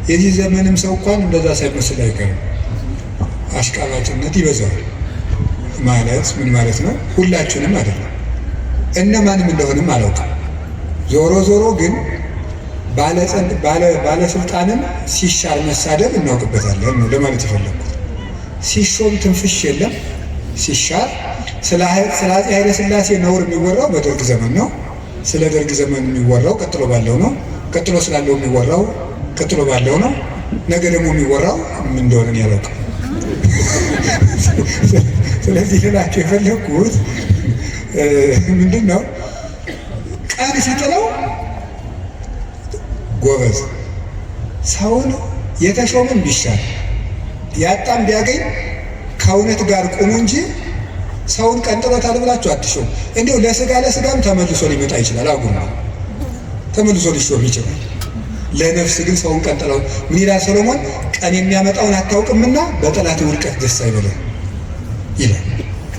የዚህ ዘመንም ሰው እንኳን እንደዛ ሳይመስል አይቀርም። አሽቃባጭነት ይበዛዋል። ማለት ምን ማለት ነው? ሁላችንም አይደለም፣ እነማንም እንደሆንም አላውቅም። ዞሮ ዞሮ ግን ባለስልጣንን ሲሻር መሳደብ እናውቅበታለን ነው ለማለት የፈለግኩት። ሲሾም ትንፍሽ የለም። ሲሻር ስለ አፄ ኃይለ ሥላሴ ነውር የሚወራው በደርግ ዘመን ነው። ስለ ደርግ ዘመን የሚወራው ቀጥሎ ባለው ነው። ቀጥሎ ስላለው የሚወራው ቀጥሎ ባለው ነው። ነገ ደግሞ የሚወራው ምን እንደሆነ ያላውቅም። ስለዚህ ልላቸው የፈለግኩት ምንድን ነው፣ ቀን ሲጥለው ጎበዝ ሰውን የተሾመን ቢሻል ያጣም ቢያገኝ ከእውነት ጋር ቁሙ እንጂ ሰውን ቀንጥሎታል ብላችሁ አትሾሙ። እንዲሁ ለስጋም ተመልሶ ሊመጣ ይችላል። አጉል ነው፣ ተመልሶ ሊሾም ይችላል። ለነፍስ ግን ሰውን ቀንጥለው ምን ይላል ሰሎሞን? ቀን የሚያመጣውን አታውቅምና በጠላት ውድቀት ደስ አይበልህ ይላል።